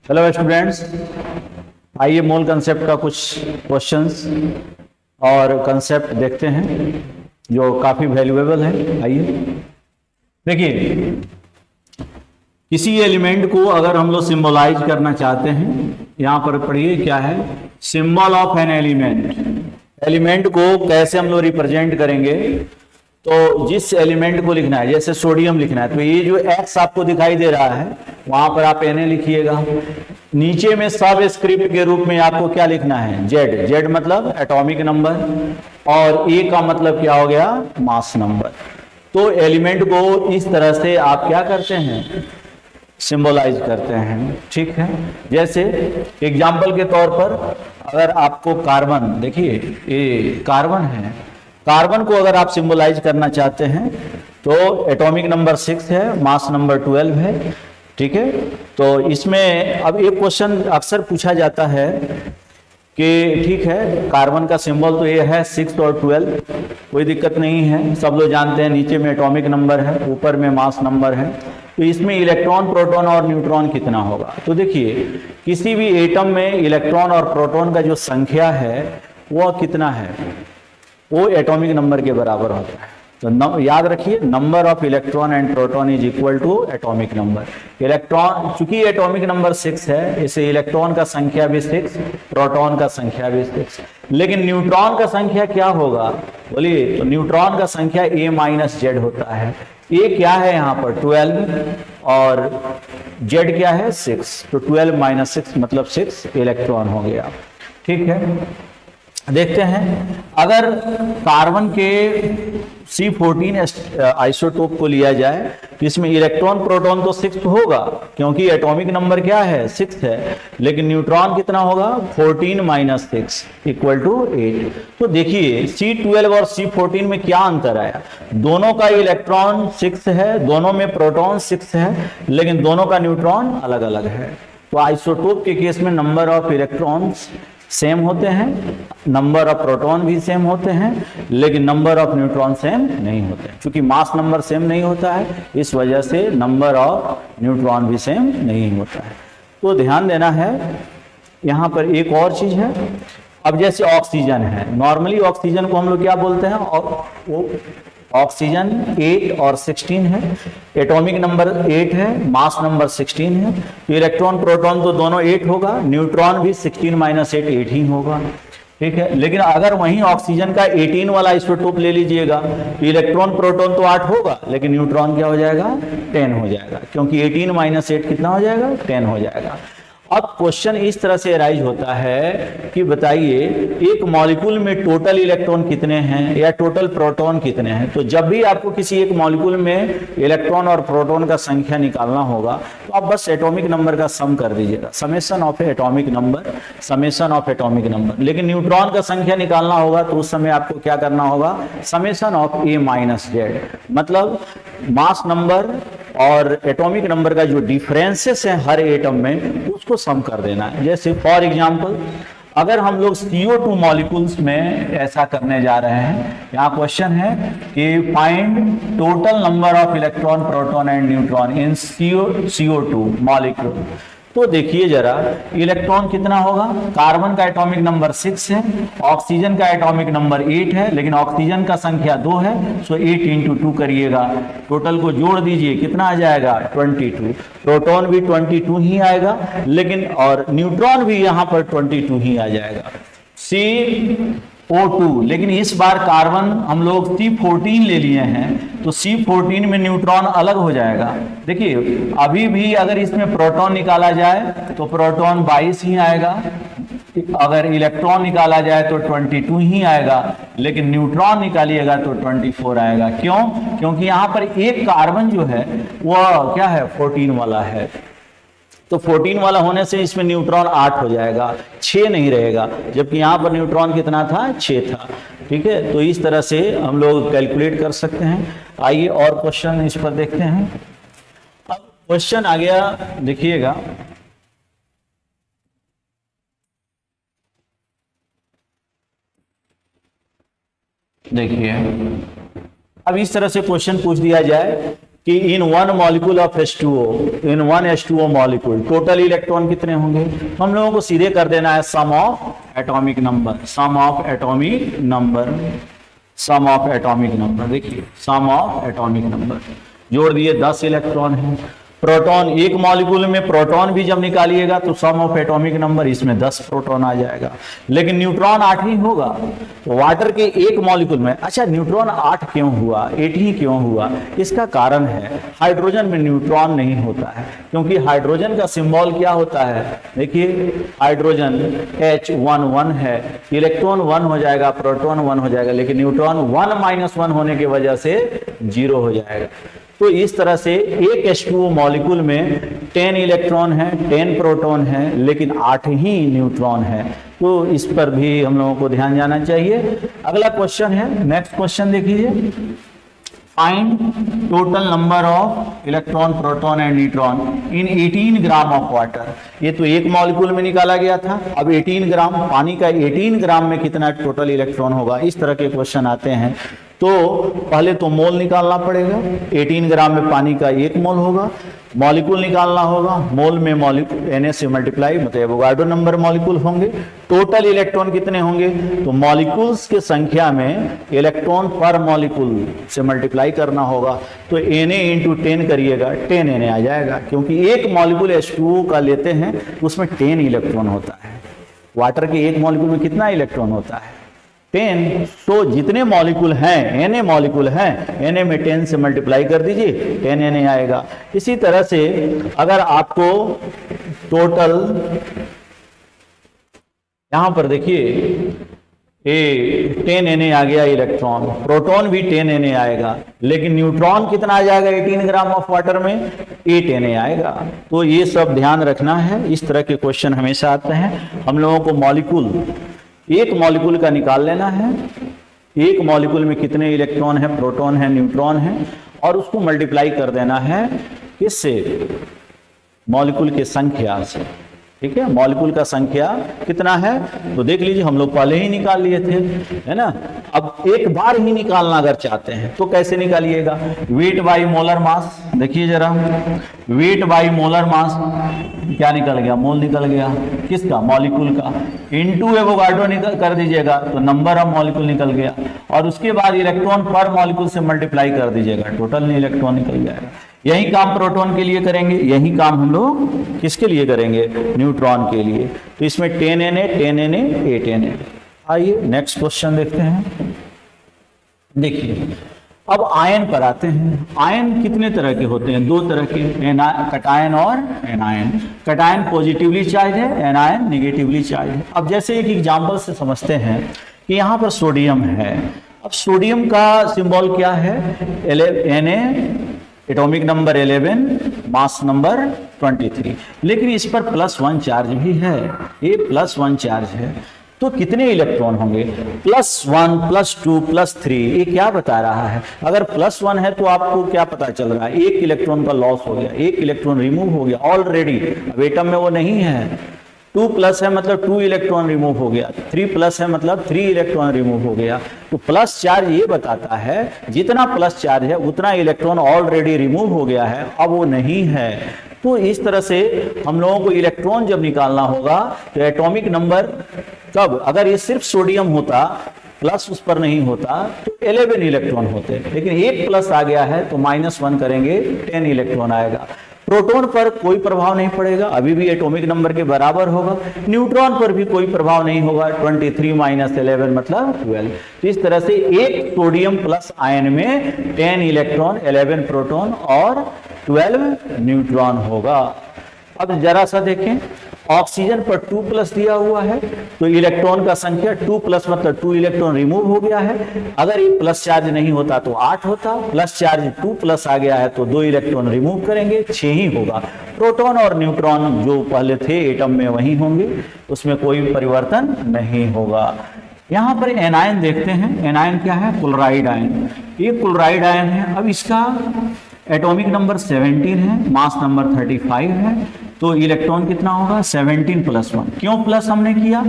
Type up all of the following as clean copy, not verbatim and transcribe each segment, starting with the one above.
Hello students, आइए मोल concept का कुछ क्वेश्चंस और कंसेप्ट देखते हैं जो काफ़ी वैल्यूएबल है। आइए देखिए, किसी एलिमेंट को अगर हम लोग सिंबलाइज करना चाहते हैं, यहाँ पर पढ़िए क्या है symbol of an element. Element को कैसे हम लोग रिप्रेजेंट करेंगे, तो जिस एलिमेंट को लिखना है, जैसे सोडियम लिखना है तो ये जो एक्स आपको दिखाई दे रहा है वहां पर आप Na लिखिएगा। नीचे में सब स्क्रिप्ट के रूप में आपको क्या लिखना है, जेड। जेड मतलब एटॉमिक नंबर और ए का मतलब क्या हो गया, मास नंबर। तो एलिमेंट को इस तरह से आप क्या करते हैं, सिंबलाइज करते हैं। ठीक है, जैसे एग्जाम्पल के तौर पर अगर आपको कार्बन, देखिए ये कार्बन है, कार्बन को अगर आप सिंबलाइज करना चाहते हैं तो एटॉमिक नंबर 6 है, मास नंबर 12 है। ठीक है, तो इसमें अब एक क्वेश्चन अक्सर पूछा जाता है कि ठीक है कार्बन का सिंबल तो ये है 6 और 12, कोई दिक्कत नहीं है, सब लोग जानते हैं नीचे में एटॉमिक नंबर है, ऊपर में मास नंबर है, तो इसमें इलेक्ट्रॉन, प्रोटॉन और न्यूट्रॉन कितना होगा। तो देखिए किसी भी एटम में इलेक्ट्रॉन और प्रोटॉन का जो संख्या है वह कितना है, वो एटॉमिक नंबर के बराबर होता है। तो याद रखिए, number of electron and proton is equal to atomic number. Electron, चूंकि एटॉमिक नंबर 6 है, इसे इलेक्ट्रॉन का संख्या भी 6, प्रोटॉन का संख्या भी 6। लेकिन न्यूट्रॉन का संख्या क्या होगा, बोलिए, तो न्यूट्रॉन का संख्या A माइनस जेड होता है। ए क्या है यहाँ पर 12 और जेड क्या है 6, तो 12 माइनस 6 मतलब 6 इलेक्ट्रॉन हो गया। ठीक है, देखते हैं अगर कार्बन के C14 आइसोटोप को लिया जाए तो इसमें इलेक्ट्रॉन प्रोटॉन तो 6 होगा क्योंकि एटॉमिक नंबर क्या है 6 है, लेकिन न्यूट्रॉन कितना होगा 14 माइनस 6 इक्वल टू 8। तो देखिए C12 और C14 में क्या अंतर आया, दोनों का इलेक्ट्रॉन 6 है, दोनों में प्रोटॉन 6 है, लेकिन दोनों का न्यूट्रॉन अलग अलग है। तो आइसोटोप के केस में नंबर ऑफ इलेक्ट्रॉन्स सेम होते हैं, नंबर ऑफ प्रोटॉन भी सेम होते हैं, लेकिन नंबर ऑफ न्यूट्रॉन सेम नहीं होते। क्योंकि मास नंबर सेम नहीं होता है, इस वजह से नंबर ऑफ न्यूट्रॉन भी सेम नहीं होता है। तो ध्यान देना है। यहाँ पर एक और चीज है, अब जैसे ऑक्सीजन है, नॉर्मली ऑक्सीजन को हम लोग क्या बोलते हैं, और वो ऑक्सीजन 8 और 16 है, एटॉमिक नंबर 8 है, मास नंबर 16 है, तो इलेक्ट्रॉन प्रोटॉन तो दोनों 8 होगा, न्यूट्रॉन भी 16 माइनस 8 8 ही होगा। ठीक है, लेकिन अगर वहीं ऑक्सीजन का 18 वाला आइसोटोप ले लीजिएगा तो इलेक्ट्रॉन प्रोटॉन तो 8 होगा, लेकिन न्यूट्रॉन क्या हो जाएगा 10 हो जाएगा, क्योंकि 18 माइनस 8 कितना हो जाएगा 10 हो जाएगा। अब क्वेश्चन इस तरह से अराइज होता है कि बताइए एक मॉलिक्यूल में टोटल इलेक्ट्रॉन कितने हैं या टोटल प्रोटॉन कितने हैं। तो जब भी आपको किसी एक मॉलिक्यूल में इलेक्ट्रॉन और प्रोटॉन का संख्या निकालना होगा तो आप बस एटॉमिक नंबर का सम कर दीजिएगा, summation of atomic number, summation of atomic number. लेकिन न्यूट्रॉन का संख्या निकालना होगा तो उस समय आपको क्या करना होगा, summation of A minus Z, मतलब मास नंबर और एटॉमिक नंबर का जो डिफरेंसेस है हर एटम में उसको सम कर देना है। जैसे फॉर एग्जांपल अगर हम लोग CO2 मॉलिक्यूल्स में ऐसा करने जा रहे हैं, यहाँ क्वेश्चन है कि find total number of electron, proton and neutron in CO2 molecule. तो देखिए जरा इलेक्ट्रॉन कितना होगा, कार्बन का एटॉमिक नंबर 6 है, ऑक्सीजन का एटॉमिक नंबर 8 है, लेकिन ऑक्सीजन का संख्या 2 है, सो 8 इंटू 2 करिएगा, टोटल को जोड़ दीजिए कितना आ जाएगा 22। प्रोटॉन भी 22 ही आएगा, लेकिन और न्यूट्रॉन भी यहाँ पर 22 ही आ जाएगा, CO2। लेकिन इस बार कार्बन हम लोग C14 ले लिए हैं तो C14 में न्यूट्रॉन अलग हो जाएगा। देखिए अभी भी अगर इसमें प्रोटॉन निकाला जाए तो प्रोटॉन 22 ही आएगा, अगर इलेक्ट्रॉन निकाला जाए तो 22 ही आएगा, लेकिन न्यूट्रॉन निकालिएगा तो 24 आएगा। क्यों? क्योंकि यहाँ पर एक कार्बन जो है वह क्या है 14 वाला है, तो 14 वाला होने से इसमें न्यूट्रॉन 8 हो जाएगा, 6 नहीं रहेगा, जबकि यहाँ पर न्यूट्रॉन कितना था 6 था। ठीक है, तो इस तरह से हम लोग कैलकुलेट कर सकते हैं। आइए और क्वेश्चन इस पर देखते हैं। अब क्वेश्चन आ गया, देखिएगा देखिए अब इस तरह से क्वेश्चन पूछ दिया जाए कि in one molecule of H2O, in one H2O molecule total electron कितने होंगे? हम लोगों को सीधे कर देना है sum of atomic number, sum of atomic number, sum of atomic number. देखिए सम ऑफ एटॉमिक नंबर जोड़ दिए 10 इलेक्ट्रॉन है। प्रोटॉन, एक मॉलिक्यूल में प्रोटॉन भी जब निकालिएगा तो सम ऑफ एटॉमिक नंबर इसमें 10 प्रोटॉन आ जाएगा, लेकिन न्यूट्रॉन 8 ही होगा। तो वाटर के एक मॉलिक्यूल में, अच्छा न्यूट्रॉन 8 क्यों हुआ, 8 ही क्यों हुआ? इसका कारण है हाइड्रोजन में न्यूट्रॉन नहीं होता है, क्योंकि हाइड्रोजन का सिंबल क्या होता है? देखिए हाइड्रोजन H11 है, इलेक्ट्रॉन 1 हो जाएगा, प्रोटॉन 1 हो जाएगा, लेकिन न्यूट्रॉन 1 - 1 होने की वजह से 0 हो जाएगा। तो इस तरह से एक H2O मॉलिक्यूल में 10 इलेक्ट्रॉन है, 10 प्रोटॉन है, लेकिन 8 ही न्यूट्रॉन है। तो इस पर भी हम लोगों को ध्यान जाना चाहिए। अगला क्वेश्चन है, नेक्स्ट क्वेश्चन देखिए, find total number of electron, proton and neutron in 18 gram of water. ये तो एक मॉलिक्यूल में निकाला गया था, अब 18 ग्राम पानी का 18 ग्राम में कितना टोटल इलेक्ट्रॉन होगा? इस तरह के क्वेश्चन आते हैं। तो पहले तो मोल निकालना पड़ेगा, 18 ग्राम में पानी का 1 मोल होगा, मॉलिक्यूल निकालना होगा, मोल में मॉलिक्यूल Na से मल्टीप्लाई मतलब एवोगाड्रो नंबर मॉलिक्यूल होंगे। टोटल इलेक्ट्रॉन कितने होंगे? तो मॉलिक्यूल्स की संख्या में इलेक्ट्रॉन पर मॉलिक्यूल से मल्टीप्लाई करना होगा, तो Na × 10 करिएगा, 10 Na आ जाएगा, क्योंकि एक मॉलिक्यूल H2O का लेते हैं उसमें 10 इलेक्ट्रॉन होता है। वाटर के एक मॉलिक्यूल में कितना इलेक्ट्रॉन होता है? 10। तो जितने मॉलिक्यूल हैं, Na मॉलिक्यूल हैं, Na में 10 से मल्टीप्लाई कर दीजिए, 10 Na आएगा। इसी तरह से अगर आपको टोटल यहां पर देखिए 10 Na आ गया इलेक्ट्रॉन, प्रोटॉन भी 10 Na आएगा, लेकिन न्यूट्रॉन कितना आ जाएगा 18 ग्राम ऑफ वाटर में? 8 Na आएगा। तो ये सब ध्यान रखना है, इस तरह के क्वेश्चन हमेशा आते हैं। हम लोगों को मॉलिक्यूल, एक मॉलिक्यूल का निकाल लेना है, एक मॉलिक्यूल में कितने इलेक्ट्रॉन है, प्रोटॉन है, न्यूट्रॉन है, और उसको मल्टीप्लाई कर देना है किससे? मॉलिक्यूल की संख्या से। ठीक है, मॉलिक्यूल का संख्या कितना है तो देख लीजिए, हम लोग पहले ही निकाल लिए थे, है ना। अब एक बार ही निकालना अगर चाहते हैं तो कैसे निकालिएगा? वेट बाई मोलर मास, देखिए जरा, वेट बाई मोलर मास क्या निकल गया? मोल निकल गया, किसका? मॉलिक्यूल का, इनटू एवोगाड्रो निकल कर दीजिएगा तो नंबर ऑफ मॉलिक्यूल निकल गया, और उसके बाद इलेक्ट्रॉन पर मॉलिक्यूल से मल्टीप्लाई कर दीजिएगा, टोटल इलेक्ट्रॉन निकल जाएगा। यही काम प्रोटॉन के लिए करेंगे, यही काम हम लोग किसके लिए करेंगे? न्यूट्रॉन के लिए। तो इसमें 10 Na 10 Na 8 Na। आइए नेक्स्ट क्वेश्चन देखते हैं। देखिए अब आयन पर आते हैं। आयन कितने तरह के होते हैं? 2 तरह के, कटायन और एनायन। कटायन पॉजिटिवली चार्ज है, एनायन निगेटिवली चार्ज है। अब जैसे एक एग्जांपल से समझते हैं कि यहाँ पर सोडियम है। अब सोडियम का सिंबल क्या है? Na, atomic number 11, mass number 23, लेकिन इस पर +1 चार्ज भी है, ये +1 चार्ज है। तो कितने इलेक्ट्रॉन होंगे? +1 +2 +3। ये क्या बता रहा है? अगर +1 है तो आपको क्या पता चल रहा है? 1 इलेक्ट्रॉन का लॉस हो गया, 1 इलेक्ट्रॉन रिमूव हो गया ऑलरेडी। अब एटम में वो नहीं है। 2+ है मतलब 2 इलेक्ट्रॉन रिमूव हो गया, 3+ है मतलब 3 इलेक्ट्रॉन रिमूव हो गया। तो प्लस चार्ज ये बताता है जितना प्लस चार्ज है उतना इलेक्ट्रॉन ऑलरेडी रिमूव हो गया है, अब वो नहीं है। तो इस तरह से हम लोगों को इलेक्ट्रॉन जब निकालना होगा तो एटॉमिक नंबर कब, अगर ये सिर्फ सोडियम होता, प्लस उस पर नहीं होता तो 11 इलेक्ट्रॉन होते, लेकिन 1 प्लस आ गया है तो -1 करेंगे 10 इलेक्ट्रॉन आएगा। प्रोटॉन पर कोई प्रभाव नहीं पड़ेगा, अभी भी एटॉमिक नंबर के बराबर होगा। न्यूट्रॉन पर भी कोई प्रभाव नहीं होगा, 23 - 11 मतलब 12। तो इस तरह से एक सोडियम प्लस आयन में 10 इलेक्ट्रॉन, 11 प्रोटॉन और 12 न्यूट्रॉन होगा। अब जरा सा देखें, ऑक्सीजन पर 2+ दिया हुआ है तो इलेक्ट्रॉन का संख्या 2+ मतलब 2 इलेक्ट्रॉन रिमूव हो गया है। अगर ये प्लस चार्ज नहीं होता तो 8 होता, प्लस चार्ज 2+ आ गया है तो 2 इलेक्ट्रॉन रिमूव करेंगे, 6 ही होगा। प्रोटॉन और न्यूट्रॉन जो पहले थे एटम में वही होंगे, उसमें कोई परिवर्तन नहीं होगा। यहाँ पर एनायन देखते हैं। एनायन क्या है? Chloride ion. ये क्लोराइड आयन है। अब इसका एटॉमिक नंबर 17 है, मास नंबर 35 है, तो इलेक्ट्रॉन कितना होगा? 17 + 1। क्यों प्लस हमने किया?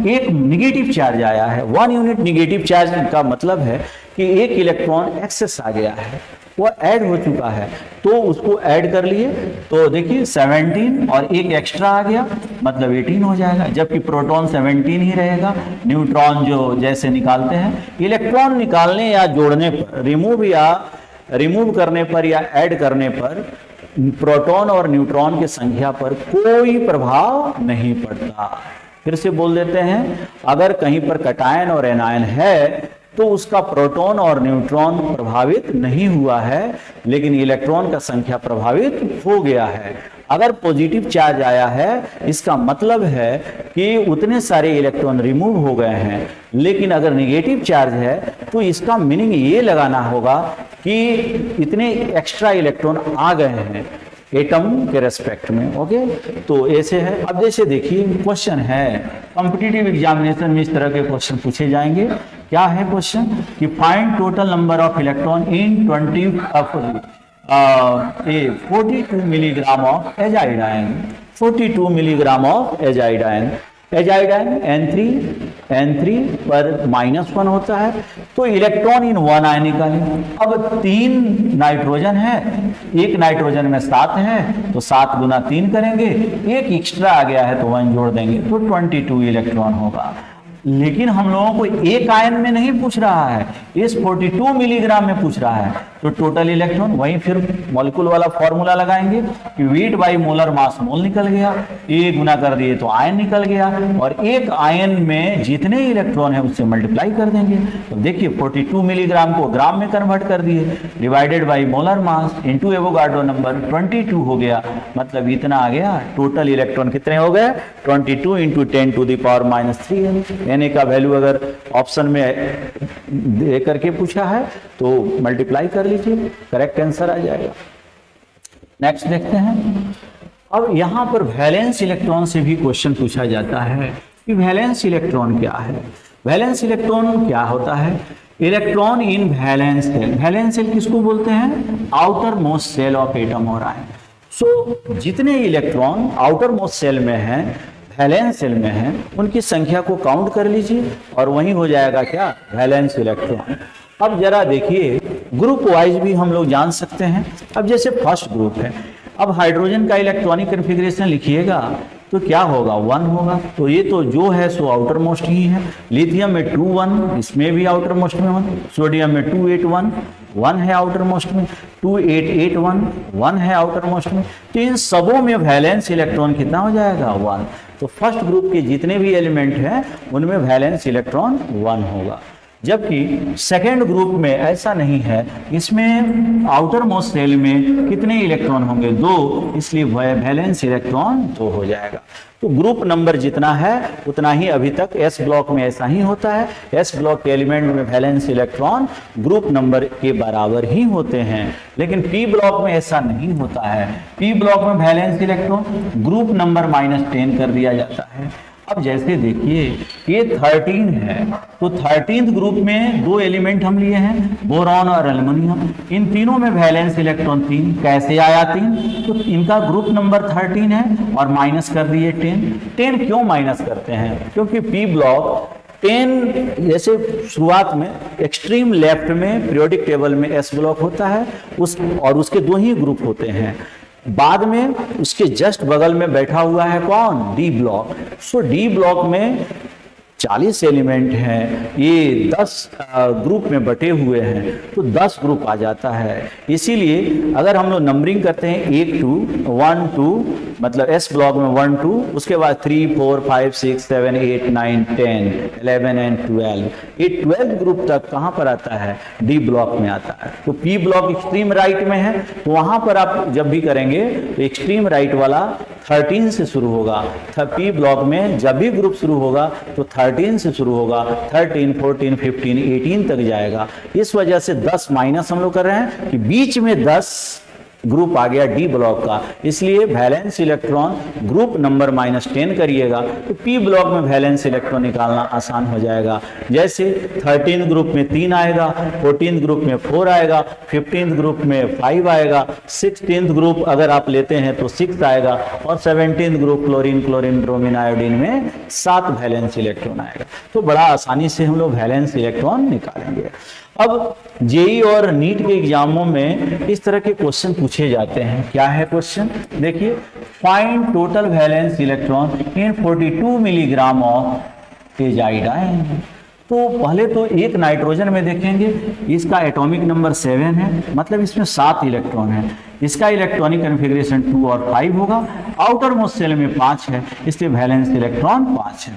एक निगेटिव चार्ज आया है, 1 यूनिट निगेटिव चार्ज का मतलब है कि एक इलेक्ट्रॉन एक्सेस आ गया है। वो ऐड हो चुका है, तो उसको ऐड कर लिए तो देखिए 17 और एक एक्स्ट्रा आ गया मतलब 18 हो जाएगा, जबकि प्रोटॉन 17 ही रहेगा। न्यूट्रॉन जो जैसे निकालते हैं, इलेक्ट्रॉन निकालने या जोड़ने पर, रिमूव करने पर या ऐड करने पर प्रोटॉन और न्यूट्रॉन की संख्या पर कोई प्रभाव नहीं पड़ता। फिर से बोल देते हैं, अगर कहीं पर कटायन और एनायन है तो उसका प्रोटॉन और न्यूट्रॉन प्रभावित नहीं हुआ है, लेकिन इलेक्ट्रॉन का संख्या प्रभावित हो गया है। अगर पॉजिटिव चार्ज आया है, इसका मतलब है कि उतने सारे इलेक्ट्रॉन रिमूव हो गए हैं, लेकिन अगर नेगेटिव चार्ज है तो इसका मीनिंग ये लगाना होगा कि इतने एक्स्ट्रा इलेक्ट्रॉन आ गए हैं एटम के रेस्पेक्ट में। ओके, तो ऐसे है। अब जैसे देखिए क्वेश्चन है, कॉम्पिटिटिव एग्जामिनेशन में इस तरह के क्वेश्चन पूछे जाएंगे। क्या है क्वेश्चन कि find total number of electron in 42 milligram of azide ion, 42 milligram of azide ion. Azide ion N3 पर -1 होता है, तो इलेक्ट्रॉन इन 1 आयन निकालें। अब 3 नाइट्रोजन है, एक नाइट्रोजन में 7 है, तो 7 गुना 3 करेंगे, एक एक्स्ट्रा आ गया है तो 1 जोड़ देंगे, तो 22 इलेक्ट्रॉन होगा। लेकिन हम लोगों को एक आयन में नहीं पूछ रहा है, इस 42 मिलीग्राम में पूछ रहा है, तो टोटल इलेक्ट्रॉन वहीं फिर मॉलिक्यूल वाला फॉर्मूला लगाएंगे कि वेट बाई मोलर मास मोल निकल गया, ए गुना कर दिए तो आयन निकल गया, और एक आयन में जितने इलेक्ट्रॉन है उससे मल्टीप्लाई कर देंगे। तो देखिए 42 मिलीग्राम को ग्राम में कन्वर्ट कर दिए, divided by molar mass into Avogadro number 22 हो गया, मतलब इतना आ गया। टोटल इलेक्ट्रॉन कितने हो गए? 22 इंटू 10⁻³ एन का वैल्यू अगर ऑप्शन में दे करके पूछा है तो मल्टीप्लाई कर लीजिए, करेक्ट आंसर आ जाएगा। नेक्स्ट देखते हैं। अब यहां पर वैलेंस इलेक्ट्रॉन से भी क्वेश्चन पूछा जाता है कि वैलेंस इलेक्ट्रॉन क्या है। वैलेंस इलेक्ट्रॉन क्या होता है? Electron in valence shell. Valence shell किसको बोलते हैं? Outermost shell of atom और आयन। सो जितने इलेक्ट्रॉन आउटर मोस्ट सेल में हैं, वैलेंस सेल में हैं, उनकी संख्या को काउंट कर लीजिए और वही हो जाएगा क्या? Valence electron. अब जरा देखिए, ग्रुप वाइज भी हम लोग जान सकते हैं। अब जैसे फर्स्ट ग्रुप है, अब हाइड्रोजन का इलेक्ट्रॉनिक कन्फिग्रेशन लिखिएगा तो क्या होगा? 1 होगा, तो ये तो जो है सो आउटर मोस्ट ही है। लिथियम में 2 1, इसमें भी आउटर मोस्ट में 1। सोडियम में 2 8 1, 1 है आउटर मोस्ट में। 2 8 8 1, 1 है आउटर मोस्ट में। तो इन सबों में वैलेंस इलेक्ट्रॉन कितना हो जाएगा? 1। तो फर्स्ट ग्रुप के जितने भी एलिमेंट हैं उनमें वैलेंस इलेक्ट्रॉन 1 होगा, जबकि सेकेंड ग्रुप में ऐसा नहीं है। इसमें आउटर मोस्ट सेल में कितने इलेक्ट्रॉन होंगे? 2, इसलिए वैलेंस इलेक्ट्रॉन 2 हो जाएगा। तो ग्रुप नंबर जितना है उतना ही अभी तक एस ब्लॉक में ऐसा ही होता है। एस ब्लॉक के एलिमेंट में वैलेंस इलेक्ट्रॉन ग्रुप नंबर के बराबर ही होते हैं, लेकिन पी ब्लॉक में ऐसा नहीं होता है। पी ब्लॉक में वैलेंस इलेक्ट्रॉन ग्रुप नंबर -10 कर दिया जाता है। अब जैसे देखिए ये 13 है, तो 13th ग्रुप में 2 एलिमेंट हम लिए हैं, बोरॉन और एल्युमिनियम। इन तीनों में वैलेंस इलेक्ट्रॉन 3। कैसे आया 3? तो इनका ग्रुप नंबर 13 है और माइनस कर दिए 10। 10 क्यों माइनस करते हैं? क्योंकि पी ब्लॉक 10 जैसे शुरुआत में एक्सट्रीम लेफ्ट में पीरियोडिक टेबल में एस ब्लॉक होता है और उसके 2 ही ग्रुप होते हैं। बाद में उसके जस्ट बगल में बैठा हुआ है कौन? D block. So D block में 40 एलिमेंट हैं, ये 10 ग्रुप में बटे हुए हैं, तो 10 ग्रुप आ जाता है। इसीलिए अगर हम लोग नंबरिंग करते हैं 1 2 1 2, मतलब एस ब्लॉक में 1 2, उसके बाद 3 4 5 6 7 8 9 10 11 एंड 12, ये 12 ग्रुप तक कहाँ पर आता है? डी ब्लॉक में आता है। तो पी ब्लॉक एक्सट्रीम राइट में है, तो वहां पर आप जब भी करेंगे तो एक्सट्रीम राइट वाला 13 से शुरू होगा। पी ब्लॉक में जब भी ग्रुप शुरू होगा तो 13 से शुरू होगा, 13 14 15 18 तक जाएगा। इस वजह से 10 माइनस हम लोग कर रहे हैं कि बीच में 10 ग्रुप आ गया डी ब्लॉक का, इसलिए वैलेंस इलेक्ट्रॉन ग्रुप नंबर -10 करिएगा तो पी ब्लॉक में वैलेंस इलेक्ट्रॉन निकालना आसान हो जाएगा। जैसे 13 ग्रुप में 3 आएगा, 14 ग्रुप में 4 आएगा, 15 ग्रुप में 5 आएगा, 16 ग्रुप अगर आप लेते हैं तो 6 आएगा, और 17 group chlorine chlorine bromine iodine में 7 वैलेंस इलेक्ट्रॉन आएगा। तो बड़ा आसानी से हम लोग वैलेंस इलेक्ट्रॉन निकालेंगे। अब जेई और नीट के एग्जामों में इस तरह के क्वेश्चन पूछे जाते हैं। क्या है क्वेश्चन, देखिए, find total valence electron in 42 milligram of azide ion. तो पहले तो एक नाइट्रोजन में देखेंगे, इसका एटॉमिक नंबर 7 है, मतलब इसमें 7 इलेक्ट्रॉन है। इसका इलेक्ट्रॉनिक कन्फिग्रेशन 2 और 5 होगा। आउटर मोस्ट शेल में 5 है, इसलिए वैलेंस इलेक्ट्रॉन 5 है।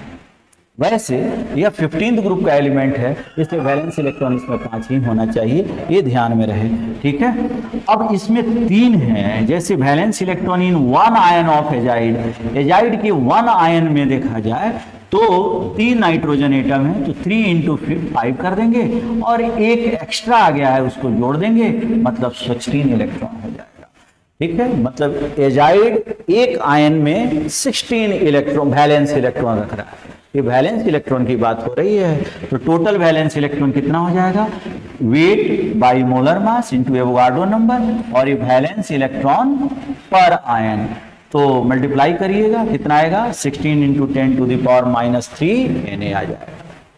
वैसे यह 15th ग्रुप का एलिमेंट है, इसलिए वैलेंस इलेक्ट्रॉन इसमें 5 ही होना चाहिए, ये ध्यान में रहे, ठीक है। अब इसमें 3 है, जैसे valence electron in 1 ion of azide, azide के 1 आयन में देखा जाए तो 3 नाइट्रोजन एटम है, तो 3 इंटू 5 कर देंगे और एक एक्स्ट्रा आ गया है उसको जोड़ देंगे, मतलब 16 इलेक्ट्रॉन हो जाएगा, ठीक है। मतलब एजाइड एक आयन में 16 इलेक्ट्रॉन वैलेंस इलेक्ट्रॉन रख रहा है। ये वैलेंस इलेक्ट्रॉन की बात हो रही है, तो टोटल वैलेंस इलेक्ट्रॉन कितना हो जाएगा, weight by molar mass into Avogadro number, और ये वैलेंस इलेक्ट्रॉन पर आयन, तो मल्टीप्लाई करिएगा, कितना आएगा, 16 into 10 to the power -3 Na आ जाएगा,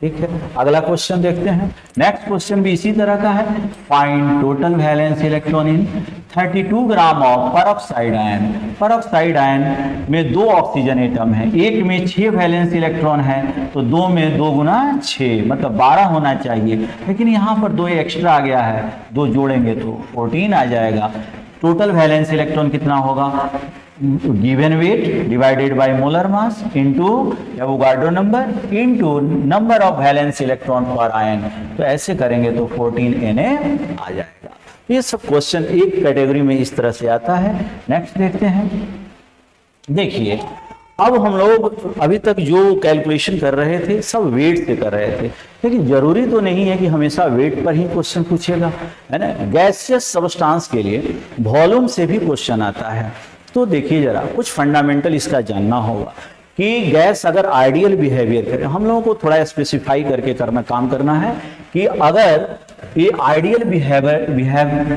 ठीक है। अगला क्वेश्चन देखते हैं। नेक्स्ट क्वेश्चन भी इसी तरह का है, find total valence electron in 32 gram of peroxide ion. Peroxide ion में 2 ऑक्सीजन एटम है, एक में 6 वैलेंस इलेक्ट्रॉन है, तो 2 में 2 गुना 6, मतलब 12 होना चाहिए, लेकिन यहाँ पर 2 एक्स्ट्रा आ गया है, 2 जोड़ेंगे तो 14 आ जाएगा। टोटल वैलेंस इलेक्ट्रॉन कितना होगा, given weight divided by molar mass into Avogadro number into number of valence electron पर आयन, तो ऐसे करेंगे तो 14 Na आ जाएगा। ये सब क्वेश्चन एक कैटेगरी में इस तरह से आता है। नेक्स्ट देखते हैं। देखिए, अब हम लोग अभी तक जो कैलकुलेशन कर रहे थे सब वेट से कर रहे थे, लेकिन जरूरी तो नहीं है कि हमेशा वेट पर ही क्वेश्चन पूछेगा, है ना। गैसियस सब्सटेंस के लिए वॉल्यूम से भी क्वेश्चन आता है। तो देखिए जरा, कुछ फंडामेंटल इसका जानना होगा कि गैस अगर आइडियल बिहेवियर करे, हम लोगों को थोड़ा स्पेसिफाई करके काम करना है कि अगर ये आइडियल बिहेव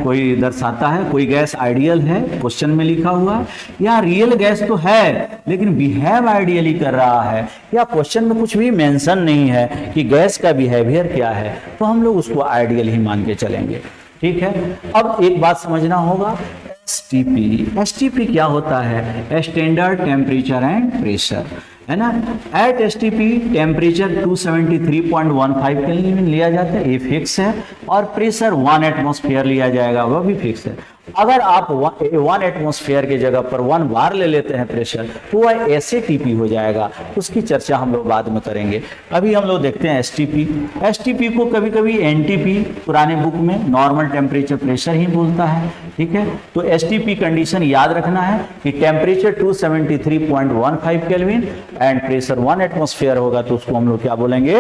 कोई दर्शाता है, कोई गैस आइडियल है, क्वेश्चन में लिखा हुआ है, या रियल गैस तो है लेकिन बिहेव आइडियली कर रहा है, या क्वेश्चन में कुछ भी मेंशन नहीं है कि गैस का बिहेवियर क्या है, तो हम लोग उसको आइडियल ही मान के चलेंगे, ठीक है। अब एक बात समझना होगा, एसटीपी क्या होता है, स्टैंडर्ड टेम्परेचर एंड प्रेशर, है ना। एट एसटीपी टेम्परेचर 273.15 केल्विन लिया जाता है, ये फिक्स है, और प्रेशर 1 एटमॉस्फेयर लिया जाएगा, वह भी फिक्स है। अगर आप 1 एटमॉस्फेयर की जगह पर 1 बार ले लेते हैं प्रेशर, तो वह ऐसे टीपी हो जाएगा, उसकी चर्चा हम लोग बाद में करेंगे। अभी हम लोग देखते हैं एसटीपी। एसटीपी को कभी कभी एनटीपी पुराने बुक में नॉर्मल टेम्परेचर प्रेशर ही बोलता है, ठीक है। तो एसटीपी कंडीशन याद रखना है कि temperature 273.15 kelvin and pressure 1 atmosphere होगा, तो उसको हम लोग क्या बोलेंगे,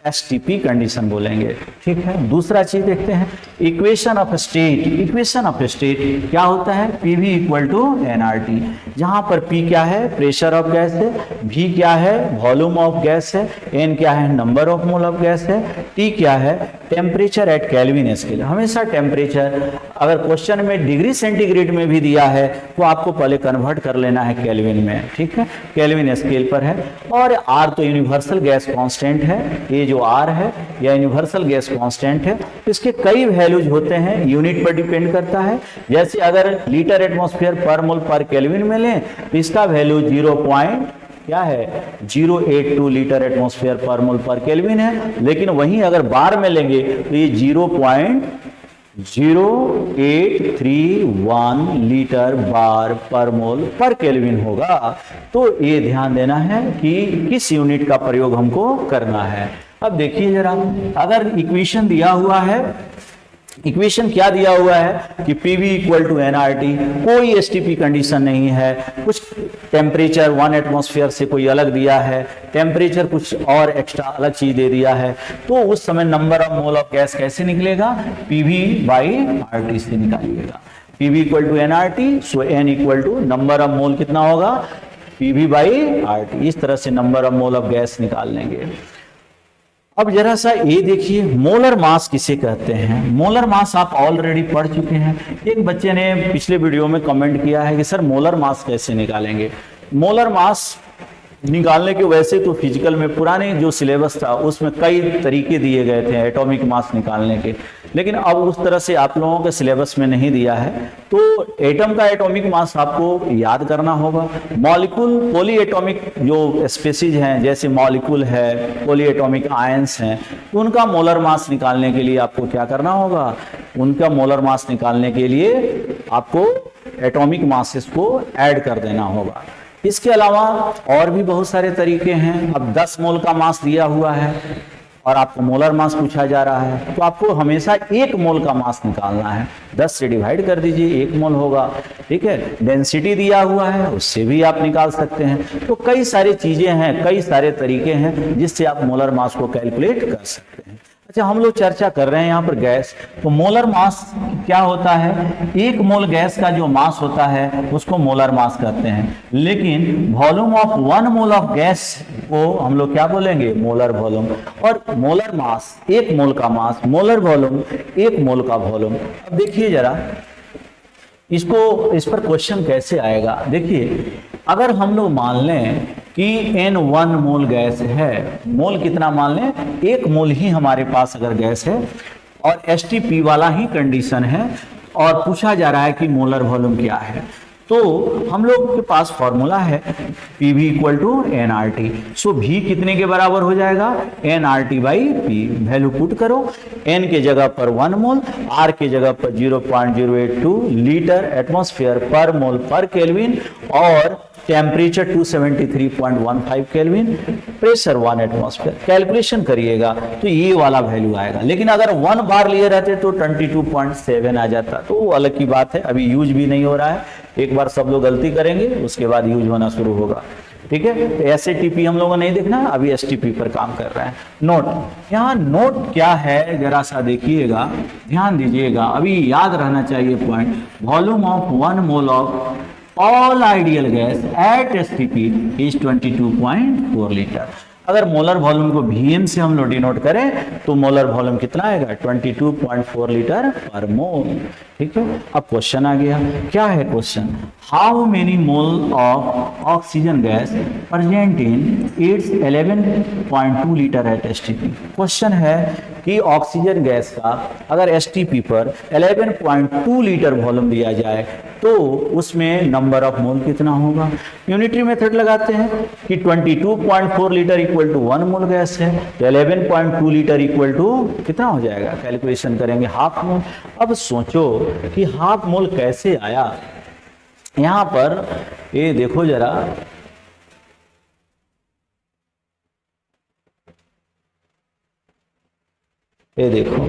एसटीपी कंडीशन बोलेंगे, ठीक है। दूसरा चीज देखते हैं, equation of state. Equation of state क्या होता है, पीवी इक्वल टू एनआरटी, जहां पर पी क्या है, प्रेशर ऑफ गैस है, वी क्या है, वॉल्यूम ऑफ गैस है, एन क्या है, number of mole of gas है, टी क्या है, टेम्परेचर एट केल्विन स्केल। हमेशा टेम्परेचर अगर क्वेश्चन में डिग्री सेंटीग्रेड में भी दिया है तो आपको पहले कन्वर्ट कर लेना है केल्विन में, ठीक है, केल्विन स्केल पर है। और आर तो यूनिवर्सल गैस कांस्टेंट है, ये जो आर है या यूनिवर्सल गैस कांस्टेंट है, इसके कई वैल्यूज होते हैं, यूनिट पर डिपेंड करता है। जैसे अगर लीटर एटमॉस्फेयर पर मोल पर केल्विन में लें तो इसका वैल्यू 0.082 लीटर एटमॉस्फेयर पर मोल पर केल्विन है, लेकिन वहीं अगर बार में लेंगे तो ये 0.0831 लीटर बार पर मोल पर केल्विन होगा। तो ये ध्यान देना है कि किस यूनिट का प्रयोग हमको करना है। अब देखिए जरा, अगर इक्वेशन दिया हुआ है, इक्वेशन क्या दिया हुआ है कि पीवी इक्वल टू एनआरटी, कोई एसटीपी कंडीशन नहीं है, कुछ टेम्परेचर 1 एटमॉस्फेयर से कोई अलग दिया है, टेम्परेचर कुछ और एक्स्ट्रा अलग चीज दे दिया है, तो उस समय number of mole of gas कैसे निकलेगा, पीवी बाई आरटी से निकालिएगा। PV equal to NRT, so N equal to number of mole कितना होगा, पीवी बाई आरटी। इस तरह से number of mole of gas निकाल लेंगे। अब जरा सा ये देखिए, मोलर मास किसे कहते हैं। मोलर मास आप ऑलरेडी पढ़ चुके हैं। एक बच्चे ने पिछले वीडियो में कमेंट किया है कि सर मोलर मास कैसे निकालेंगे। मोलर मास निकालने के, वैसे तो फिजिकल में पुराने जो सिलेबस था उसमें कई तरीके दिए गए थे एटॉमिक मास निकालने के, लेकिन अब उस तरह से आप लोगों के सिलेबस में नहीं दिया है। तो एटम का एटॉमिक मास आपको याद करना होगा। मॉलिक्यूल, पॉली एटॉमिक जो स्पीसीज हैं जैसे मॉलिक्यूल है, पॉली एटॉमिक आयंस हैं, उनका मोलर मास निकालने के लिए आपको क्या करना होगा, उनका मोलर मास निकालने के लिए आपको एटॉमिक मासेस को ऐड कर देना होगा। इसके अलावा और भी बहुत सारे तरीके हैं। अब 10 मोल का मास दिया हुआ है और आपको मोलर मास पूछा जा रहा है, तो आपको हमेशा 1 मोल का मास निकालना है। 10 से डिवाइड कर दीजिए, 1 मोल होगा, ठीक है। डेंसिटी दिया हुआ है, उससे भी आप निकाल सकते हैं। तो कई सारी चीजें हैं, कई सारे तरीके हैं जिससे आप मोलर मास को कैलकुलेट कर सकते हैं। अच्छा, हम लोग चर्चा कर रहे हैं यहाँ पर गैस, तो मोलर मास क्या होता है, 1 मोल गैस का जो मास होता है उसको मोलर मास कहते हैं, लेकिन volume of 1 mole of gas को हम लोग क्या बोलेंगे, मोलर वॉल्यूम। और मोलर मास 1 मोल का मास, मोलर वॉल्यूम 1 मोल का वॉल्यूम। अब देखिए जरा इस पर क्वेश्चन कैसे आएगा। देखिए, अगर हम लोग मान लें कि N1 मोल गैस है, मोल कितना मान लें, 1 मोल ही हमारे पास अगर गैस है और STP वाला ही कंडीशन है और पूछा जा रहा है कि मोलर वॉल्यूम क्या है, तो हम लोग के पास फॉर्मूला है PV equal to nRT। So V कितने के बराबर हो जाएगा, nRT by P। Value put करो, N के जगह पर 1 मोल, R के जगह पर 0.082 लीटर एटमॉस्फेयर पर मोल पर केल्विन, और temperature 273.15 kelvin, pressure 1 atmosphere. Calculation करिएगा तो ये वाला वैल्यू आएगा। लेकिन अगर 1 बार लिए रहते तो 22.7 आ जाता, तो वो अलग की बात है। अभी यूज भी नहीं हो रहा है, एक बार सब लोग गलती करेंगे उसके बाद यूज होना शुरू होगा, ठीक है। तो SATP हम लोगों ने नहीं देखना, अभी STP पर काम कर रहे हैं। नोट, यहाँ नोट क्या है जरा सा देखिएगा, ध्यान दीजिएगा, अभी याद रहना चाहिए point. Volume of 1 mole of all ideal gas at STP is 22.4 litre. अगर मोलर वॉल्यूम को Vm से हम लोग डिनोट करें तो मोलर वॉल्यूम कितना आएगा, 22.4 लीटर पर मोल, ठीक है। अब क्वेश्चन आ गया, क्या है question, how many mole of oxygen gas present in its 11.2 litre at STP। Question है कि ऑक्सीजन गैस का अगर STP पर 11.2 लीटर वॉल्यूम दिया जाए तो उसमें नंबर ऑफ मोल कितना होगा। यूनिटरी मेथड लगाते हैं कि 22.4 litre equal to 1 mole gas है, तो 11.2 लीटर इक्वल टू कितना हो जाएगा, कैलकुलेशन करेंगे हाफ मोल। अब सोचो कि हाफ मोल कैसे आया। यहां पर ये देखो जरा, ये देखो,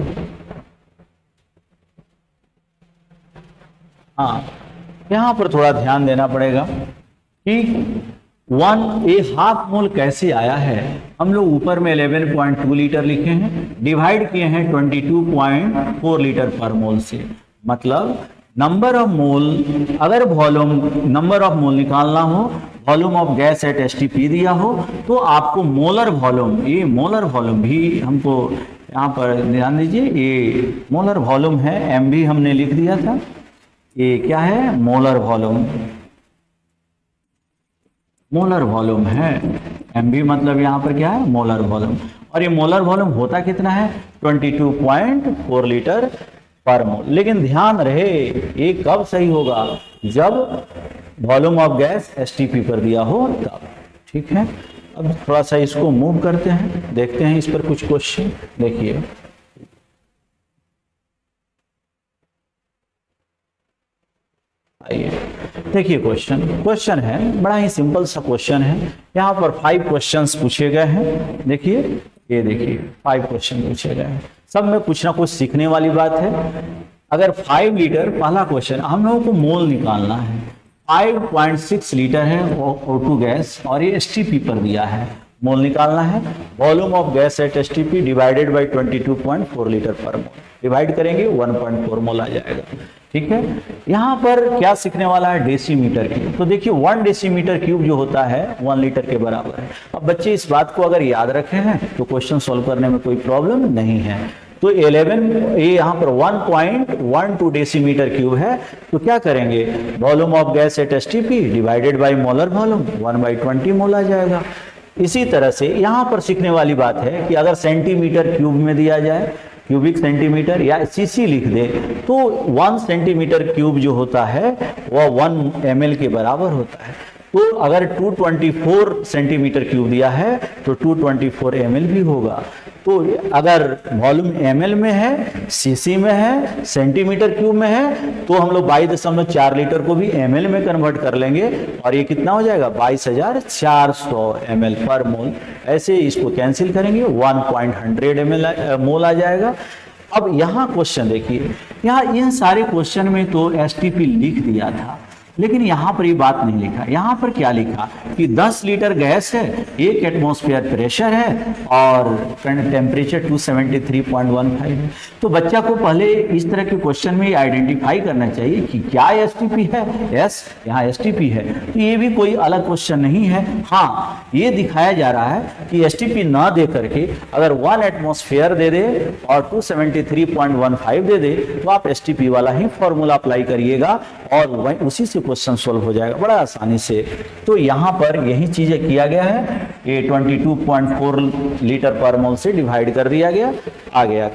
हाँ यहां पर थोड़ा ध्यान देना पड़ेगा कि 1 हाफ मोल कैसे आया है। हम लोग ऊपर में 11.2 लीटर लिखे हैं, डिवाइड किए हैं 22.4 लीटर पर मोल से, मतलब नंबर ऑफ मोल, अगर वॉल्यूम नंबर ऑफ मोल निकालना हो, volume of gas eight STP दिया हो, तो आपको मोलर वॉल्यूम, ये मोलर वॉल्यूम भी हमको यहाँ पर ध्यान दीजिए, ये मोलर वॉल्यूम है, MV हमने लिख दिया था, ये क्या है, मोलर वॉल्यूम, मोलर वॉल्यूम है। MV मतलब यहाँ पर क्या है, मोलर वॉल्यूम। और ये मोलर वॉल्यूम होता कितना है, 22.4 लीटर पर मोल। लेकिन ध्यान रहे ये कब सही होगा, जब वॉल्यूम ऑफ गैस STP पर दिया हो तब, ठीक है। अब थोड़ा सा इसको मूव करते हैं, देखते हैं इस पर कुछ क्वेश्चन। देखिए, आइए देखिए क्वेश्चन है, बड़ा ही सिंपल सा क्वेश्चन है। यहाँ पर 5 क्वेश्चंस पूछे गए हैं। देखिए, ये देखिए 5 क्वेश्चन पूछे गए हैं, सब में कुछ ना कुछ सीखने वाली बात है। अगर 5 लीटर, पहला क्वेश्चन, हम लोगों को मोल निकालना है, 5.6 लीटर है O2 गैस और ये STP पर दिया है, मोल निकालना है। Volume of gas eight STP divided by 22.4 litre पर मोल, डिवाइड करेंगे 1.4 मोल आ जाएगा, ठीक है। यहाँ पर क्या सीखने वाला है, डेसीमीटर क्यूब। तो देखिए 1 डेसीमीटर क्यूब जो होता है 1 लीटर के बराबर है। अब बच्चे इस बात को अगर याद रखे हैं तो क्वेश्चन सॉल्व करने में कोई प्रॉब्लम नहीं है। तो 11 ये यहाँ पर 1.12 डेसीमीटर क्यूब है। तो क्या करेंगे, volume of gas at STP divided by molar volume 1/20 मोल आ जाएगा। इसी तरह से यहाँ पर सीखने वाली बात है कि अगर सेंटीमीटर क्यूब में दिया जाए, क्यूबिक सेंटीमीटर या सीसी लिख दे, तो 1 सेंटीमीटर क्यूब जो होता है वह 1 ml के बराबर होता है। तो अगर 224 सेंटीमीटर क्यूब दिया है तो 224 ml भी होगा। तो अगर वॉल्यूम ml में है, सीसी में है, सेंटीमीटर क्यूब में है, तो हम लोग 22.4 लीटर को भी ml में कन्वर्ट कर लेंगे और ये कितना हो जाएगा 22,400 ml पर मोल। ऐसे इसको कैंसिल करेंगे 1.100 ml मोल आ जाएगा। अब यहाँ क्वेश्चन देखिए, यहाँ इन सारे क्वेश्चन में तो एसटीपी लिख दिया था, लेकिन यहाँ पर ये बात नहीं लिखा। यहाँ पर क्या लिखा कि 10 लीटर गैस है, 1 एटमॉस्फेयर प्रेशर है और टेम्परेचर 273.15 है। तो बच्चा को पहले इस तरह के क्वेश्चन में आइडेंटिफाई करना चाहिए कि क्या एसटीपी है। यस, यहाँ एसटीपी है, तो ये भी कोई अलग क्वेश्चन नहीं है। हाँ, ये दिखाया जा रहा है कि एसटीपी ना दे करके अगर 1 एटमॉस्फेयर दे दे और 273.15 दे दे तो आप एसटीपी वाला ही फॉर्मूला अप्लाई करिएगा और वही उसी से क्वेश्चन सोल्व हो जाएगा बड़ा आसानी से। तो यहाँ पर यही चीजें किया गया है, ये 22.4 लीटर पर मोल से डिवाइड कर दिया गया, आ गया।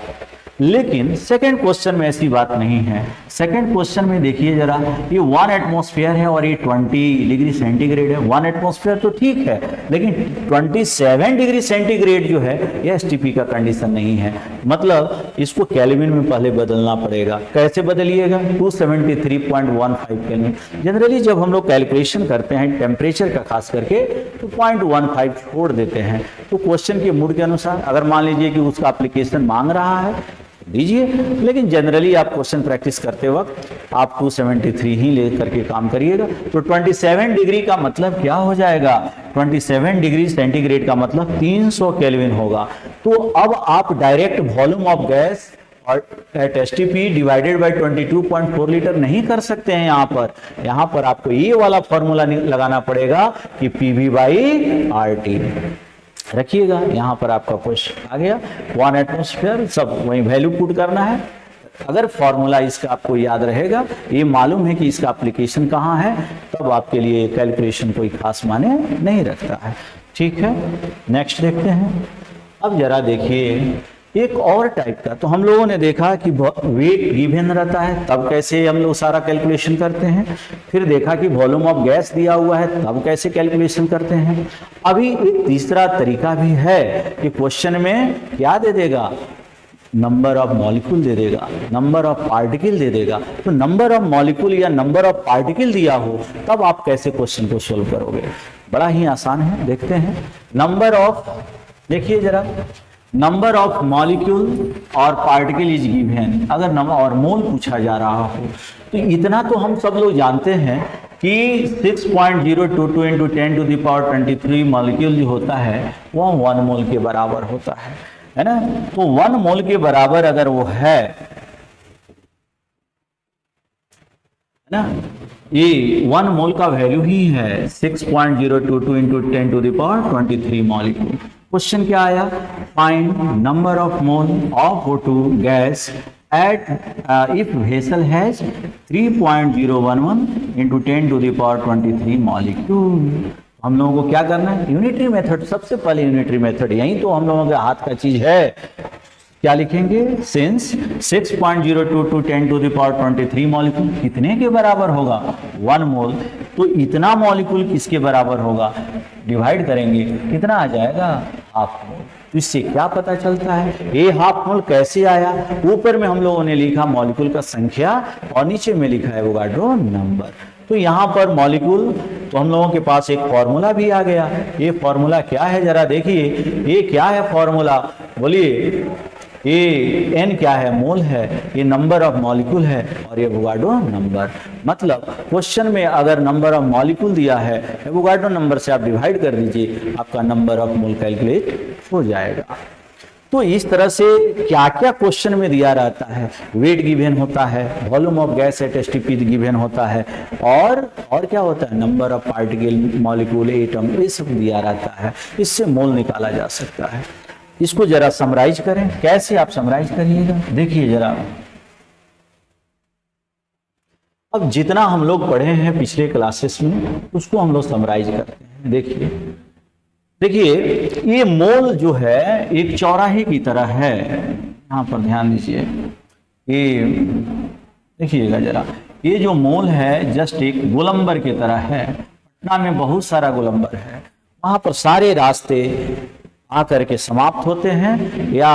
लेकिन सेकंड क्वेश्चन में ऐसी बात नहीं है। सेकंड क्वेश्चन में देखिए जरा, ये 1 एटमॉस्फेयर है और ये 20 डिग्री सेंटीग्रेड है। 1 एटमॉस्फेयर तो ठीक है, लेकिन 27 डिग्री सेंटीग्रेड जो है ये एसटीपी का कंडीशन नहीं है। मतलब इसको केल्विन में पहले बदलना पड़ेगा। कैसे बदलिएगा, 273.15 केल्विन। जनरली जब हम लोग कैलकुलेशन करते हैं टेम्परेचर का खास करके तो 0.15 छोड़ देते हैं। तो क्वेश्चन के मूड के अनुसार अगर मान लीजिए कि उसका एप्लीकेशन मांग रहा है दीजिए, लेकिन जनरली आप क्वेश्चन प्रैक्टिस करते वक्त आप 273 ही ले करके काम करिएगा। तो 27 डिग्री का मतलब क्या हो जाएगा, 27 डिग्री सेंटीग्रेड का मतलब 300 केल्विन होगा। तो अब आप डायरेक्ट वॉल्यूम ऑफ गैस और at STP divided by 22.4 litre नहीं कर सकते हैं। यहाँ पर आपको ये वाला फॉर्मूला लगाना पड़ेगा कि पीवी बाई आरटी। रखिएगा, यहाँ पर आपका क्वेश्चन आ गया 1 एटमॉस्फेयर, सब वही वैल्यू पुट करना है। अगर फॉर्मूला इसका आपको याद रहेगा, ये मालूम है कि इसका एप्लीकेशन कहाँ है, तब आपके लिए कैलकुलेशन कोई खास माने नहीं रखता है। ठीक है, नेक्स्ट देखते हैं। अब जरा देखिए एक और टाइप का, तो हम लोगों ने देखा कि वेट गिवन रहता है तब कैसे हम लोग सारा कैलकुलेशन करते हैं। फिर देखा कि वॉल्यूम ऑफ गैस दिया हुआ है तब कैसे कैलकुलेशन करते हैं। अभी एक तीसरा तरीका भी है कि क्वेश्चन में क्या दे देगा, नंबर ऑफ मॉलिक्यूल दे देगा, नंबर ऑफ पार्टिकल दे देगा। तो नंबर ऑफ मॉलिक्यूल या नंबर ऑफ पार्टिकल दिया हो तब आप कैसे क्वेश्चन को सोल्व करोगे। बड़ा ही आसान है, देखते हैं। नंबर ऑफ, देखिए जरा, नंबर ऑफ मॉलिक्यूल और पार्टिकल इज गिवन। अगर नंबर और मोल पूछा जा रहा हो तो इतना तो हम सब लोग जानते हैं कि 6.022 इंटू 10⁻23 मॉलिक्यूल जो होता है वह 1 मोल के बराबर होता है ना। तो 1 मोल के बराबर अगर वो है ना, ये 1 मोल का वैल्यू ही है 6.022 इंटू 10⁻23 मॉलिक्यूल। क्वेश्चन क्या आया, find number of mole of O2 gas at if vessel has 3.011 into 10⁻23 molecule. हम लोगों को क्या करना है, यूनिटरी मेथड, सबसे पहले यूनिटरी मेथड, यही तो हम लोगों के हाथ का चीज है। क्या लिखेंगे, सिंस 6.022 10⁻23 मॉलिक्यूल कितने के बराबर होगा, 1 मोल। तो इतना मॉलिक्यूल किसके बराबर होगा, डिवाइड करेंगे, कितना आ जाएगा, हाफ मोल। तो इससे क्या पता चलता है, ये हाफ मोल कैसे आया, ऊपर में हम लोगों ने लिखा मॉलिक्यूल का संख्या और नीचे में लिखा है एवोगाड्रो नंबर। तो यहाँ पर मॉलिक्यूल, तो हम लोगों के पास एक फॉर्मूला भी आ गया। ये फॉर्मूला क्या है जरा देखिए, ये क्या है फॉर्मूला, बोलिए। ये n क्या है, मोल है, ये नंबर ऑफ मॉलिक्यूल है और ये एवोगाड्रो नंबर। मतलब क्वेश्चन में अगर नंबर ऑफ मॉलिक्यूल दिया है, एवोगाड्रो नंबर से आप डिवाइड कर दीजिए, आपका नंबर ऑफ मोल कैलकुलेट हो जाएगा। तो इस तरह से क्या क्या क्वेश्चन में दिया रहता है, वेट गिवन होता है, volume of gas at STP given होता है, और क्या होता है, number of particle, molecule, atom, ये सब दिया रहता है। इससे मोल निकाला जा सकता है। इसको जरा समराइज करें, कैसे आप समराइज करिएगा, देखिए जरा। अब जितना हम लोग पढ़े हैं पिछले क्लासेस में उसको हम लोग समराइज करते हैं। देखिए ये मोल जो है एक चौराहे की तरह है, यहाँ पर ध्यान दीजिए, ये देखिएगा जरा, ये जो मोल है जस्ट एक गोलंबर की तरह है। पटना में बहुत सारा गोलंबर है, वहां पर सारे रास्ते आकर के समाप्त होते हैं या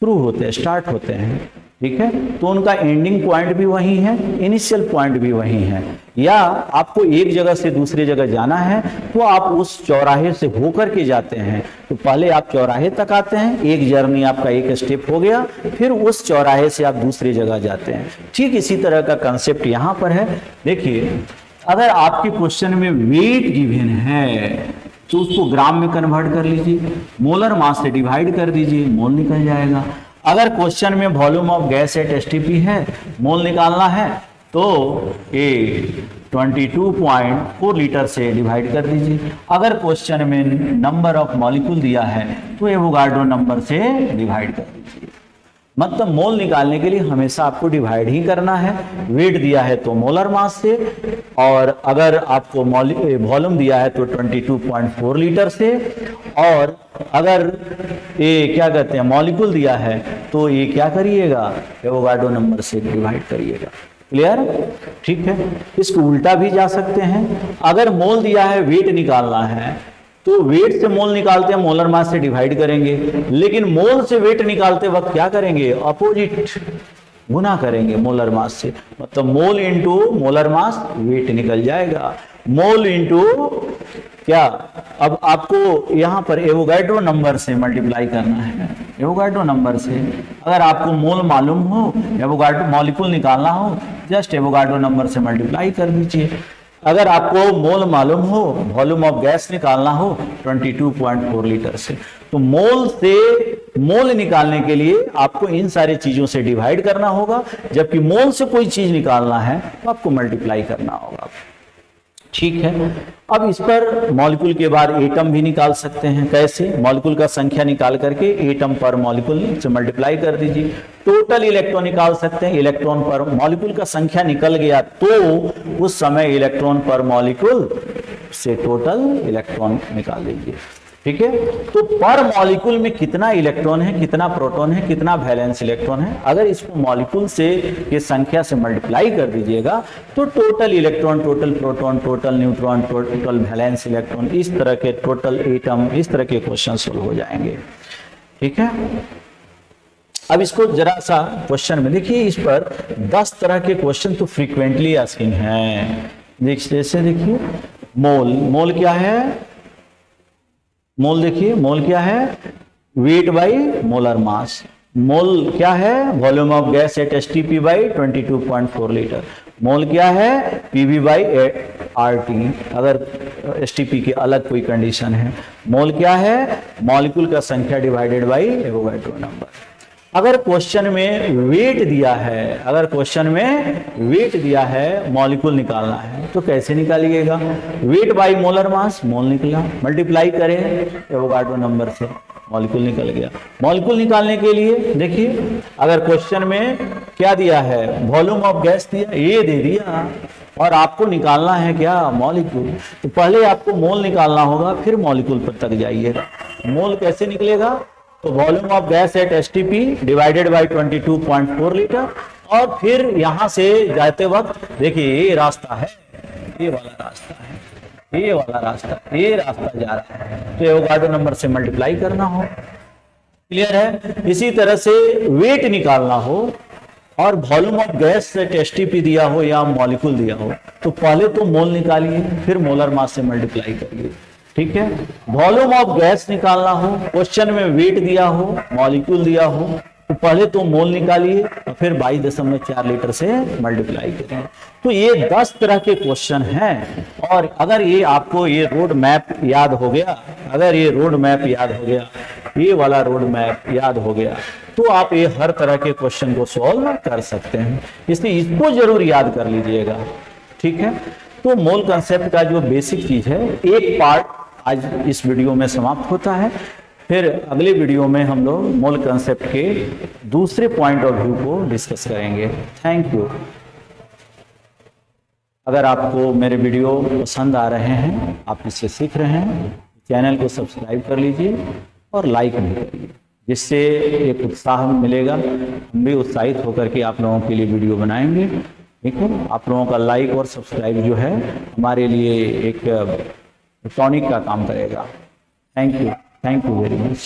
शुरू होते हैं, स्टार्ट होते हैं, ठीक है। तो उनका एंडिंग पॉइंट भी वही है, इनिशियल पॉइंट भी वही है। या आपको एक जगह से दूसरी जगह जाना है तो आप उस चौराहे से होकर के जाते हैं, तो पहले आप चौराहे तक आते हैं, एक जर्नी आपका एक स्टेप हो गया, फिर उस चौराहे से आप दूसरी जगह जाते हैं। ठीक इसी तरह का कंसेप्ट यहाँ पर है। देखिए अगर आपके क्वेश्चन में वेट गिवन है तो उसको ग्राम में कन्वर्ट कर लीजिए, मोलर मास से डिवाइड कर दीजिए, मोल निकल जाएगा। अगर क्वेश्चन में volume of gas at STP है, मोल निकालना है, तो ये 22.4 लीटर से डिवाइड कर दीजिए। अगर क्वेश्चन में नंबर ऑफ मॉलिक्यूल दिया है तो एवोगाड्रो नंबर से डिवाइड कर दीजिए। मतलब मोल निकालने के लिए हमेशा आपको डिवाइड ही करना है। वेट दिया है तो मोलर मास से, और अगर आपको वॉल्यूम दिया है तो 22.4 लीटर से, और अगर ये क्या कहते हैं मॉलिक्यूल दिया है तो ये क्या करिएगा, एवोगाड्रो नंबर से डिवाइड करिएगा। क्लियर, ठीक है। इसको उल्टा भी जा सकते हैं। अगर मोल दिया है, वेट निकालना है, तो वेट से मोल निकालते हैं, मोलर मास से डिवाइड करेंगे, लेकिन मोल से वेट निकालते वक्त क्या करेंगे, अपोजिट गुना करेंगे मोलर मास से। मतलब mole into molar mass, weight निकल जाएगा। मोल इंटू क्या, अब आपको यहाँ पर एवोगाड्रो नंबर से मल्टीप्लाई करना है। एवोगाड्रो नंबर से अगर आपको मोल मालूम हो, एवोगाड्रो मॉलिक्यूल निकालना हो, जस्ट एवोगाड्रो नंबर से मल्टीप्लाई कर दीजिए। अगर आपको मोल मालूम हो, वॉल्यूम ऑफ गैस निकालना हो 22.4 लीटर से, तो मोल से मोल निकालने के लिए आपको इन सारी चीजों से डिवाइड करना होगा, जबकि मोल से कोई चीज निकालना है तो आपको मल्टीप्लाई करना होगा। ठीक है। अब इस पर मॉलिक्यूल के बाद एटम भी निकाल सकते हैं। कैसे, मॉलिक्यूल का संख्या निकाल करके एटम पर मॉलिक्यूल से मल्टीप्लाई कर दीजिए। टोटल इलेक्ट्रॉन निकाल सकते हैं, इलेक्ट्रॉन पर मॉलिक्यूल का संख्या निकल गया तो उस समय इलेक्ट्रॉन पर मॉलिक्यूल से टोटल इलेक्ट्रॉन निकाल लीजिए। ठीक है। तो पर मॉलिक्यूल में कितना इलेक्ट्रॉन है, कितना प्रोटॉन है, कितना वैलेंस इलेक्ट्रॉन है, अगर इसको मॉलिक्यूल से के संख्या से मल्टीप्लाई कर दीजिएगा तो total electron, total proton, total neutron, total valence electron, इस तरह के टोटल एटम, इस तरह के क्वेश्चन सोल्व हो जाएंगे। ठीक है। अब इसको जरा सा क्वेश्चन में देखिए, इस पर 10 तरह के क्वेश्चन तो फ्रीक्वेंटली आस्किंग हैं। जैसे देखिए मोल, मोल क्या है, मोल देखिए, मोल क्या है, weight by molar mass. Mole क्या है, volume of gas at STP by 22.4 litre. Mole क्या है, पीवी बाई आरटी, अगर एसटीपी की अलग कोई कंडीशन है। मोल क्या है, मॉलिक्यूल का संख्या डिवाइडेड बाई एवोगाड्रो नंबर। अगर क्वेश्चन में वेट दिया है, अगर क्वेश्चन में वेट दिया है, मॉलिक्यूल निकालना है, तो कैसे निकालिएगा, वेट बाई मोलर मास, मोल निकला, मल्टीप्लाई करें एवोगाड्रो नंबर से, मॉलिक्यूल निकल गया। मॉलिक्यूल निकालने के लिए देखिए, अगर क्वेश्चन में क्या दिया है, वॉल्यूम ऑफ गैस दिया, ये दे दिया, और आपको निकालना है क्या, मॉलिक्यूल, तो पहले आपको मोल निकालना होगा, फिर मॉलिक्यूल पर तक जाइएगा। मोल कैसे निकलेगा, तो volume of gas at STP divided by 22.4 litre, और फिर यहां से जाते वक्त देखिए ये रास्ता है, ये वाला रास्ता है, ये वाला रास्ता, ये रास्ता जा रहा है, तो एवोगाड्रो नंबर से मल्टीप्लाई करना हो। क्लियर है। इसी तरह से वेट निकालना हो और volume of gas at STP दिया हो या मॉलिक्यूल दिया हो, तो पहले तो मोल निकालिए, फिर मोलर मास से मल्टीप्लाई करिए। ठीक है। वॉल्यूम ऑफ गैस निकालना हो, क्वेश्चन में वेट दिया हो, मॉलिक्यूल दिया हो, तो पहले तो मोल निकालिए और फिर 22.4 लीटर से मल्टीप्लाई करें। तो ये 10 तरह के क्वेश्चन हैं, और अगर ये आपको ये रोड मैप याद हो गया, अगर ये रोड मैप याद हो गया, ये वाला रोड मैप याद हो गया, तो आप ये हर तरह के क्वेश्चन को सॉल्व कर सकते हैं। इसलिए इसको जरूर याद कर लीजिएगा। ठीक है। तो मोल कंसेप्ट का जो बेसिक चीज है, एक पार्ट आज इस वीडियो में समाप्त होता है। फिर अगले वीडियो में हम लोग मोल कंसेप्ट के दूसरे पॉइंट ऑफ व्यू को डिस्कस करेंगे। Thank you. अगर आपको मेरे वीडियो पसंद आ रहे हैं, आप इससे सीख रहे हैं, चैनल को सब्सक्राइब कर लीजिए और लाइक भी करिए, जिससे एक उत्साह मिलेगा, हम भी उत्साहित होकर के आप लोगों के लिए वीडियो बनाएंगे। ठीक है, आप लोगों का लाइक और सब्सक्राइब जो है हमारे लिए एक टॉनिक का काम करेगा। Thank you very much.